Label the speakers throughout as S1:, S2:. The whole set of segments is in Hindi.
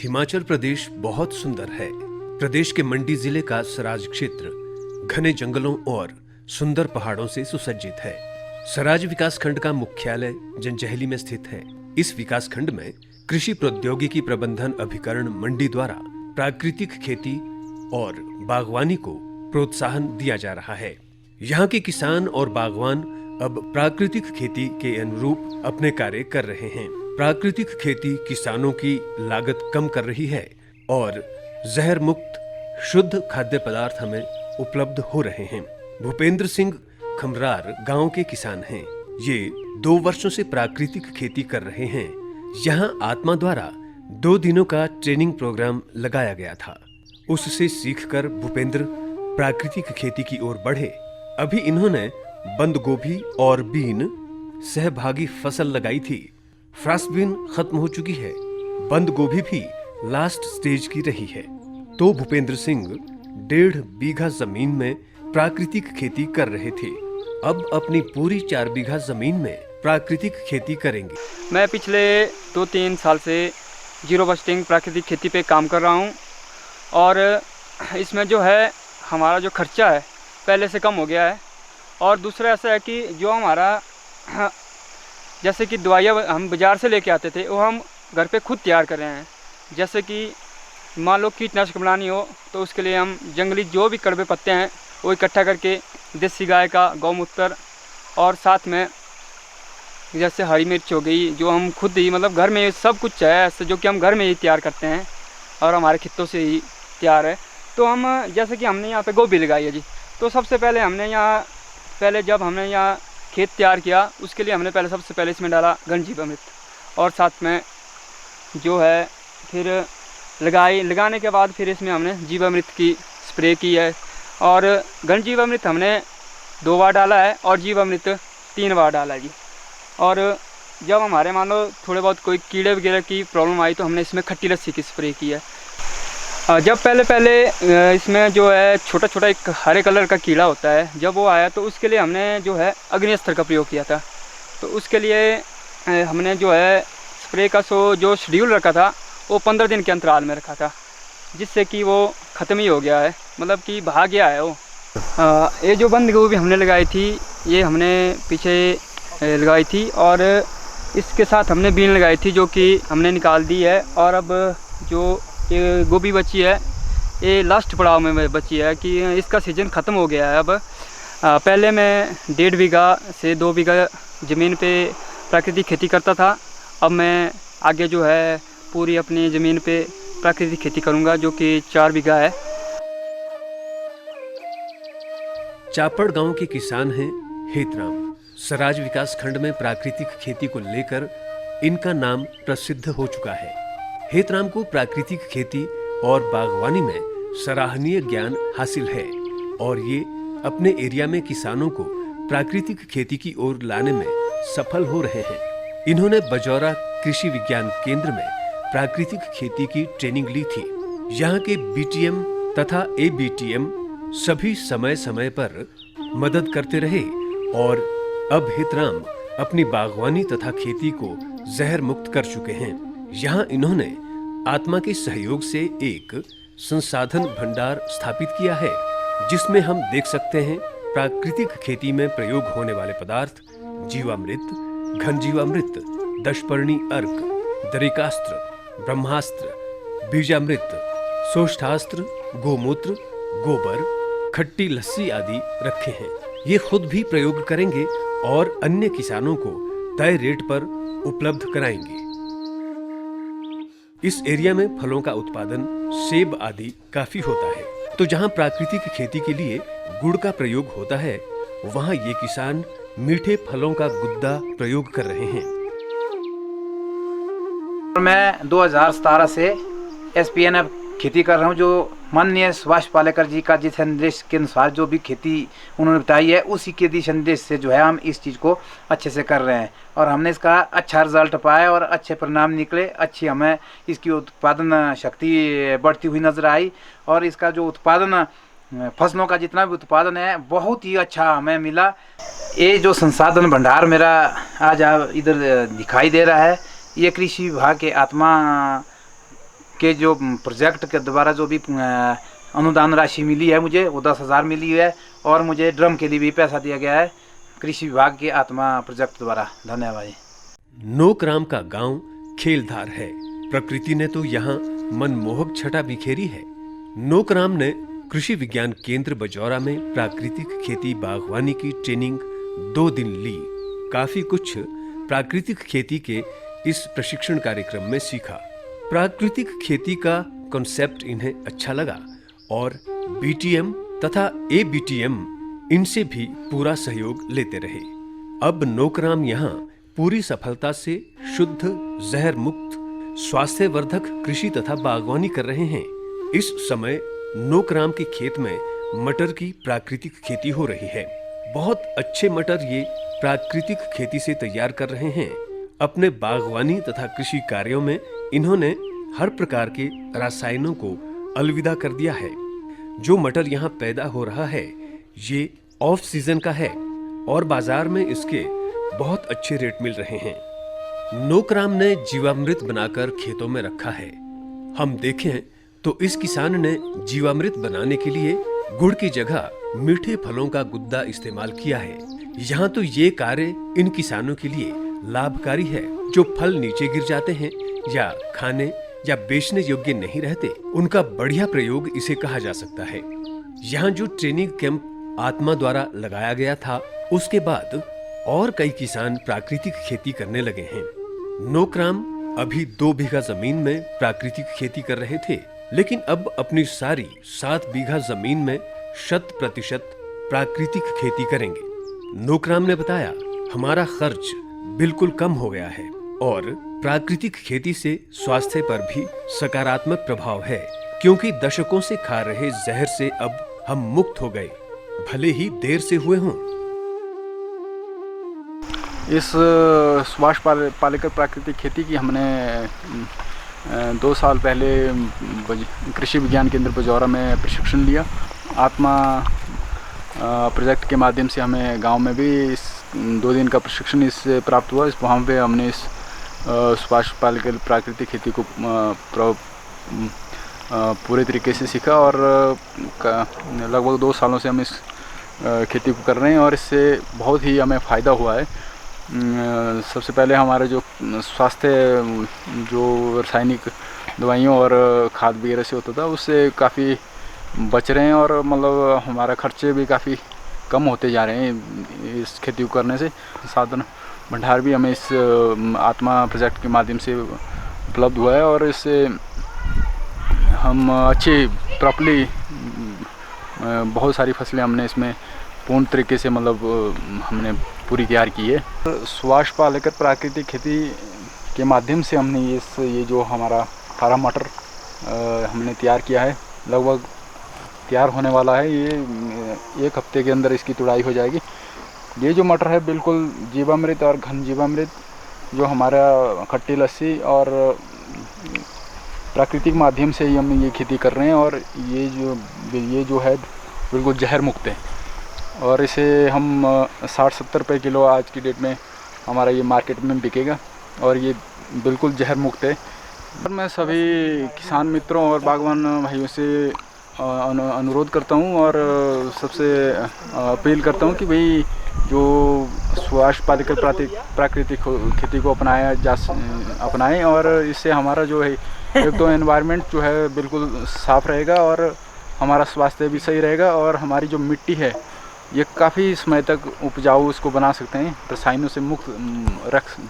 S1: हिमाचल प्रदेश बहुत सुंदर है। प्रदेश के मंडी जिले का सराज क्षेत्र घने जंगलों और सुंदर पहाड़ों से सुसज्जित है। सराज विकासखंड का मुख्यालय जंजैहली में स्थित है। इस विकासखंड में कृषि प्रौद्योगिकी प्रबंधन अभिकरण मंडी द्वारा प्राकृतिक खेती और बागवानी को प्रोत्साहन दिया जा रहा है। यहाँ के किसान और बागवान अब प्राकृतिक खेती के अनुरूप अपने कार्य कर रहे हैं। प्राकृतिक खेती किसानों की लागत कम कर रही है और जहर मुक्त शुद्ध खाद्य पदार्थ हमें उपलब्ध हो रहे हैं। भूपेंद्र सिंह खमरार गांव के किसान हैं। ये 2 वर्षों से प्राकृतिक खेती कर रहे हैं। यहाँ आत्मा द्वारा 2 दिनों का ट्रेनिंग प्रोग्राम लगाया गया था। उससे सीखकर भूपेंद्र प्राकृतिक खेती की ओर बढ़े। अभी इन्होंने बंद गोभी और बीन सहभागी फसल लगाई थी। फ्रास्ट बीन खत्म हो चुकी है, बंद गोभी भी लास्ट स्टेज की रही है। तो भूपेंद्र सिंह 1.5 बीघा जमीन में प्राकृतिक खेती कर रहे थे। अब अपनी पूरी 4 बीघा जमीन में प्राकृतिक खेती करेंगे।
S2: मैं पिछले 2-3 साल से जीरो बस्टिंग प्राकृतिक खेती पे काम कर रहा हूँ और इसमें जो है हमारा जो खर्चा है पहले से कम हो गया है। और दूसरा ऐसा है कि जो हमारा जैसे कि दवाइयाँ हम बाज़ार से लेके आते थे वो हम घर पे खुद तैयार कर रहे हैं। जैसे कि मान लो कीटनाशक बनानी हो तो उसके लिए हम जंगली जो भी कड़वे पत्ते हैं वो इकट्ठा करके देसी गाय का गौमूत्र और साथ में जैसे हरी मिर्च हो गई जो हम खुद ही मतलब घर में सब कुछ है ऐसे जो कि हम घर में ही तैयार करते हैं और हमारे खेतों से ही तैयार है। तो हम जैसे कि हमने यहाँ पे गोभी लगाई है जी, तो सबसे पहले हमने यहाँ जब हमने यहाँ खेत तैयार किया उसके लिए हमने सबसे पहले इसमें डाला घनजीवामृत और साथ में जो है फिर लगाने के बाद फिर इसमें हमने जीवामृत की स्प्रे की है। और घनजीवामृत हमने 2 बार डाला है और जीवामृत 3 बार डाला है जी। और जब हमारे मान लो थोड़े बहुत कोई कीड़े वगैरह की प्रॉब्लम आई तो हमने इसमें खट्टी लस्सी की स्प्रे की है। जब पहले इसमें जो है छोटा छोटा एक हरे कलर का कीड़ा होता है, जब वो आया तो उसके लिए हमने जो है अग्निअस्त्र का प्रयोग किया था। तो उसके लिए हमने जो है स्प्रे का जो शेड्यूल रखा था वो 15 दिन के अंतराल में रखा था, जिससे कि वो ख़त्म ही हो गया है, मतलब कि भाग गया है वो। ये जो बंद गोभी हमने लगाई थी ये हमने पीछे लगाई थी और इसके साथ हमने बीन लगाई थी जो कि हमने निकाल दी है। और अब जो ये गोभी बची है ये लास्ट पड़ाव में बची है कि इसका सीज़न ख़त्म हो गया है। अब पहले मैं 1.5 बीघा से 2 बीघा ज़मीन पे प्राकृतिक खेती करता था। अब मैं आगे जो है पूरी अपनी ज़मीन पे प्राकृतिक खेती करूँगा जो कि 4 बीघा है।
S1: चापड़ गांव के किसान हैं हेतराम। सराज विकास खंड में प्राकृतिक खेती को लेकर इनका नाम प्रसिद्ध हो चुका है। हेतराम को प्राकृतिक खेती और बागवानी में सराहनीय ज्ञान हासिल है और ये अपने एरिया में किसानों को प्राकृतिक खेती की ओर लाने में सफल हो रहे हैं। इन्होंने बजौरा कृषि विज्ञान केंद्र में प्राकृतिक खेती की ट्रेनिंग ली थी। यहाँ के बीटीएम तथा एबीटीएम सभी समय समय पर मदद करते रहे और अब हेतराम अपनी बागवानी तथा खेती को जहर मुक्त कर चुके हैं। यहाँ इन्होंने आत्मा के सहयोग से एक संसाधन भंडार स्थापित किया है जिसमें हम देख सकते हैं प्राकृतिक खेती में प्रयोग होने वाले पदार्थ जीवामृत, घनजीवामृत, दशपर्णी अर्क, दरिकास्त्र, ब्रह्मास्त्र, बीजामृत, सोष्ठास्त्र, गोमूत्र, गोबर, खट्टी लस्सी आदि रखे हैं। ये खुद भी प्रयोग करेंगे और अन्य किसानों को तय रेट पर उपलब्ध कराएंगे। इस एरिया में फलों का उत्पादन सेब आदि काफी होता है। तो जहाँ प्राकृतिक खेती के लिए गुड़ का प्रयोग होता है वहाँ ये किसान मीठे फलों का गुद्दा प्रयोग कर रहे हैं।
S3: मैं 2017 से SPNF खेती कर रहा हूँ। जो माननीय सुभाष पालेकर जी का जिस संदेश के अनुसार जो भी खेती उन्होंने बताई है उसी के दी संदेश से जो है हम इस चीज़ को अच्छे से कर रहे हैं और हमने इसका अच्छा रिजल्ट पाया और अच्छे परिणाम निकले। अच्छी हमें इसकी उत्पादन शक्ति बढ़ती हुई नजर आई और इसका जो उत्पादन फसलों का जितना भी उत्पादन है बहुत ही अच्छा हमें मिला। ये जो संसाधन भंडार मेरा आज इधर दिखाई दे रहा है ये कृषि विभाग के आत्मा के जो प्रोजेक्ट के द्वारा जो भी अनुदान राशि मिली है मुझे वो 10,000 मिली है और मुझे ड्रम के लिए भी पैसा दिया गया है कृषि विभाग के आत्मा प्रोजेक्ट द्वारा। धन्यवाद जी।
S1: नोकराम का गांव खेलधार है। प्रकृति ने तो यहाँ मनमोहक छटा बिखेरी है। नोकराम ने कृषि विज्ञान केंद्र बजौरा में प्राकृतिक खेती बागवानी की ट्रेनिंग 2 दिन ली। काफी कुछ प्राकृतिक खेती के इस प्रशिक्षण कार्यक्रम में सीखा। प्राकृतिक खेती का कॉन्सेप्ट इन्हें अच्छा लगा और बीटीएम तथा एबीटीएम इनसे भी पूरा सहयोग लेते रहे। अब नोकराम यहाँ पूरी सफलता से शुद्ध, जहर मुक्त, स्वास्थ्यवर्धक कृषि तथा बागवानी कर रहे हैं। इस समय नोकराम के खेत में मटर की प्राकृतिक खेती हो रही है। बहुत अच्छे मटर ये प्राकृतिक खेती से तैयार कर रहे हैं। अपने बागवानी तथा कृषि कार्यों में इन्होंने हर प्रकार के रसायनों को अलविदा कर दिया है। जो मटर यहाँ पैदा हो रहा है ये ऑफ सीजन का है और बाजार में इसके बहुत अच्छे रेट मिल रहे हैं। नोकराम ने जीवामृत बनाकर खेतों में रखा है। हम देखें तो इस किसान ने जीवामृत बनाने के लिए गुड़ की जगह मीठे फलों का गुद्दा इस्तेमाल किया है। यहाँ तो ये कार्य इन किसानों के लिए लाभकारी है जो फल नीचे गिर जाते हैं या खाने या बेचने योग्य नहीं रहते, उनका बढ़िया प्रयोग इसे कहा जा सकता है। यहाँ जो ट्रेनिंग कैंप आत्मा द्वारा लगाया गया था उसके बाद और कई किसान प्राकृतिक खेती करने लगे हैं। नोकराम अभी 2 बीघा जमीन में प्राकृतिक खेती कर रहे थे, लेकिन अब अपनी सारी 7 बीघा जमीन में 100% प्राकृतिक खेती करेंगे। नोकराम ने बताया, हमारा खर्च बिल्कुल कम हो गया है और प्राकृतिक खेती से स्वास्थ्य पर भी सकारात्मक प्रभाव है, क्योंकि दशकों से खा रहे जहर से अब हम मुक्त हो गए, भले ही देर से हुए हों।
S4: इस सुभाष पालेकर प्राकृतिक खेती की हमने 2 साल पहले कृषि विज्ञान केंद्र बजौरा में प्रशिक्षण लिया। आत्मा प्रोजेक्ट के माध्यम से हमें गांव में भी इस 2 दिन का प्रशिक्षण इससे प्राप्त हुआ। वहाँ पे हमने इस सुभाष पालेकर प्राकृतिक खेती को पूरे तरीके से सीखा और लगभग 2 सालों से हम इस खेती को कर रहे हैं और इससे बहुत ही हमें फ़ायदा हुआ है। सबसे पहले हमारा जो स्वास्थ्य जो रासायनिक दवाइयों और खाद वगैरह से होता था उससे काफ़ी बच रहे हैं और मतलब हमारा खर्चे भी काफ़ी कम होते जा रहे हैं इस खेती को करने से। साधन भंडार भी हमें इस आत्मा प्रोजेक्ट के माध्यम से उपलब्ध हुआ है और इससे हम अच्छी प्रॉपर्ली बहुत सारी फसलें हमने इसमें पूर्ण तरीके से मतलब हमने पूरी तैयार की है। सुभाष पालेकर प्राकृतिक खेती के माध्यम से हमने ये जो हमारा हरा मटर हमने तैयार किया है, लगभग तैयार होने वाला है। ये 1 हफ्ते के अंदर इसकी तुड़ाई हो जाएगी। ये जो मटर है बिल्कुल जीवामृत और घन जीवामृत जो हमारा खट्टी लस्सी और प्राकृतिक माध्यम से ही हम ये खेती कर रहे हैं और ये जो है बिल्कुल जहर मुक्त है और इसे हम 60-70 रुपये किलो आज की डेट में हमारा ये मार्केट में बिकेगा और ये बिल्कुल जहर मुक्त है। मैं सभी किसान मित्रों और बागवान भाइयों से अनुरोध करता हूँ और सबसे अपील करता हूँ कि भाई जो सुभाष पालेकर प्राकृतिक खेती को अपनाएं और इससे हमारा जो है एक तो एनवायरनमेंट जो है बिल्कुल साफ़ रहेगा और हमारा स्वास्थ्य भी सही रहेगा और हमारी जो मिट्टी है ये काफ़ी समय तक उपजाऊ उसको बना सकते हैं, रसायनों से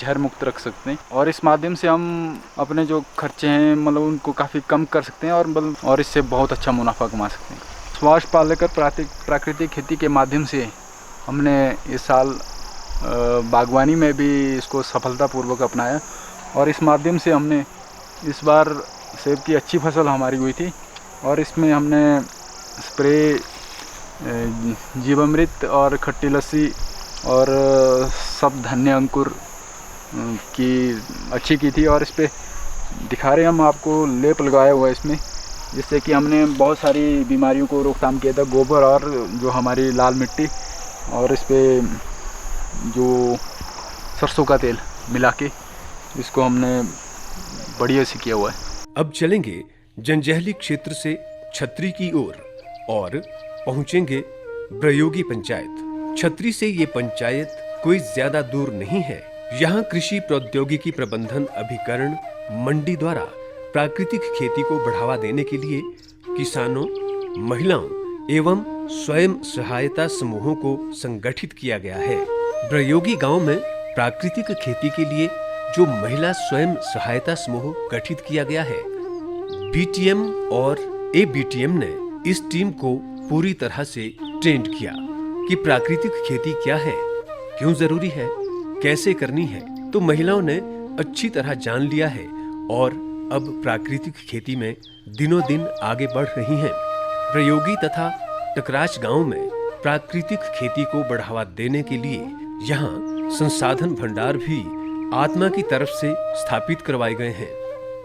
S4: जहर मुक्त रख सकते हैं और इस माध्यम से हम अपने जो खर्चे हैं मतलब उनको काफ़ी कम कर सकते हैं और इससे बहुत अच्छा मुनाफा कमा सकते हैं। सुभाष पालेकर प्राकृतिक खेती के माध्यम से हमने इस साल बागवानी में भी इसको सफलतापूर्वक अपनाया और इस माध्यम से हमने इस बार सेब की अच्छी फसल हमारी हुई थी और इसमें हमने स्प्रे जीवामृत और खट्टी लस्सी और सब धन्य अंकुर की अच्छी की थी और इस पर दिखा रहे हम आपको लेप लगाया हुआ है इसमें, जिससे कि हमने बहुत सारी बीमारियों को रोकथाम किया था। गोबर और जो हमारी लाल मिट्टी और इस पर जो सरसों का तेल मिला के इसको हमने बढ़िया से किया हुआ है।
S1: अब चलेंगे जंजैहली क्षेत्र से छतरी की ओर और पहुंचेंगे ब्रयोगी पंचायत। छतरी से ये पंचायत कोई ज्यादा दूर नहीं है। यहाँ कृषि प्रौद्योगिकी प्रबंधन अभिकरण मंडी द्वारा प्राकृतिक खेती को बढ़ावा देने के लिए किसानों, महिलाओं एवं स्वयं सहायता समूहों को संगठित किया गया है। ब्रयोगी गांव में प्राकृतिक खेती के लिए जो महिला स्वयं सहायता समूह गठित किया गया है, बीटीएम और एबीटीएम ने इस टीम को पूरी तरह से ट्रेंड किया कि प्राकृतिक खेती क्या है, क्यों जरूरी है, कैसे करनी है। तो महिलाओं ने अच्छी तरह जान लिया है और अब प्राकृतिक खेती में दिनों दिन आगे बढ़ रही हैं। प्रयोगी तथा टकराच गांव में प्राकृतिक खेती को बढ़ावा देने के लिए यहाँ संसाधन भंडार भी आत्मा की तरफ से स्थापित करवाए गए हैं।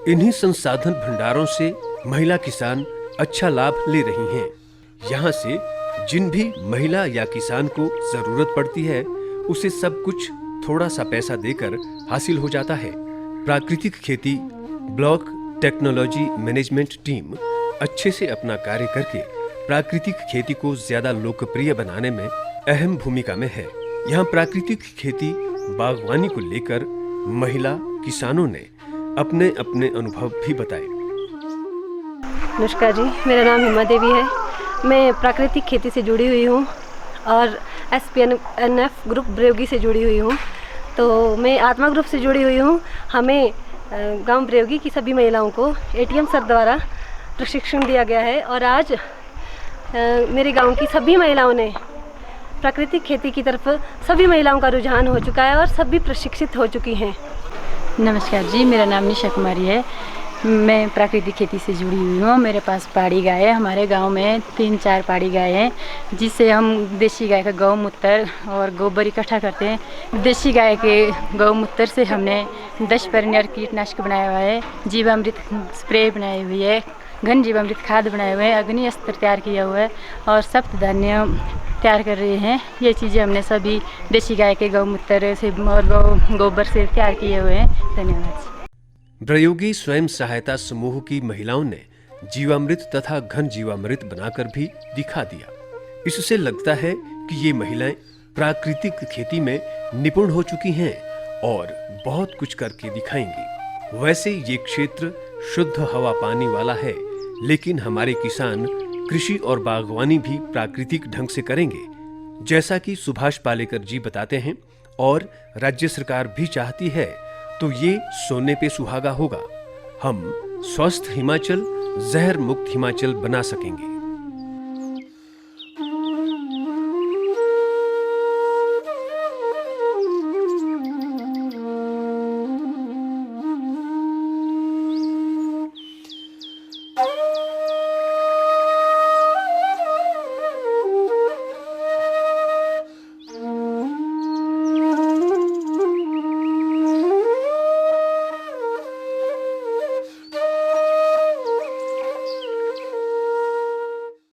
S1: इन्हीं संसाधन भंडारों से महिला किसान अच्छा लाभ ले रही हैं। यहाँ से जिन भी महिला या किसान को जरूरत पड़ती है उसे सब कुछ थोड़ा सा पैसा देकर हासिल हो जाता है। प्राकृतिक खेती ब्लॉक टेक्नोलॉजी मैनेजमेंट टीम अच्छे से अपना कार्य करके प्राकृतिक खेती को ज्यादा लोकप्रिय बनाने में अहम भूमिका में है। यहाँ प्राकृतिक खेती बागवानी को लेकर महिला किसानों ने अपने अपने अनुभव भी बताए।
S5: नमस्कार जी, मेरा नाम हिमा देवी है। मैं प्राकृतिक खेती से जुड़ी हुई हूँ और SPNF ग्रुप ब्रयोगी से जुड़ी हुई हूँ। तो मैं आत्मा ग्रुप से जुड़ी हुई हूँ। हमें गांव ब्रयोगी की सभी महिलाओं को ATM सर द्वारा प्रशिक्षण दिया गया है और आज मेरे गांव की सभी महिलाओं ने प्राकृतिक खेती की तरफ सभी महिलाओं का रुझान हो चुका है और सभी प्रशिक्षित हो चुकी हैं।
S6: नमस्कार जी, मेरा नाम निशा कुमारी है। मैं प्राकृतिक खेती से जुड़ी हुई हूँ। मेरे पास पहाड़ी गाय है। हमारे गांव में 3-4 पहाड़ी गाय हैं जिससे हम देसी गाय का गौमूत्र और गोबर इकट्ठा करते हैं। देसी गाय के गौमूत्र से हमने 10 परिणय कीटनाशक बनाया हुआ है, जीवामृत स्प्रे बनाई हुई है, घन जीवामृत खाद बनाए हुए हैं, अग्नि अस्त्र तैयार किया हुआ है और सप्त धान्य तैयार कर रहे हैं। ये चीज़ें हमने सभी देसी गाय के गौमूत्र से और गोबर से तैयार किए हुए हैं। धन्यवाद।
S1: ब्रयोगी स्वयं सहायता समूह की महिलाओं ने जीवामृत तथा घन जीवामृत बनाकर भी दिखा दिया। इससे लगता है कि ये महिलाएं प्राकृतिक खेती में निपुण हो चुकी हैं और बहुत कुछ करके दिखाएंगी। वैसे ये क्षेत्र शुद्ध हवा पानी वाला है, लेकिन हमारे किसान कृषि और बागवानी भी प्राकृतिक ढंग से करेंगे, जैसा कि सुभाष पालेकर जी बताते हैं और राज्य सरकार भी चाहती है। तो ये सोने पे सुहागा होगा। हम स्वस्थ हिमाचल, जहर मुक्त हिमाचल बना सकेंगे।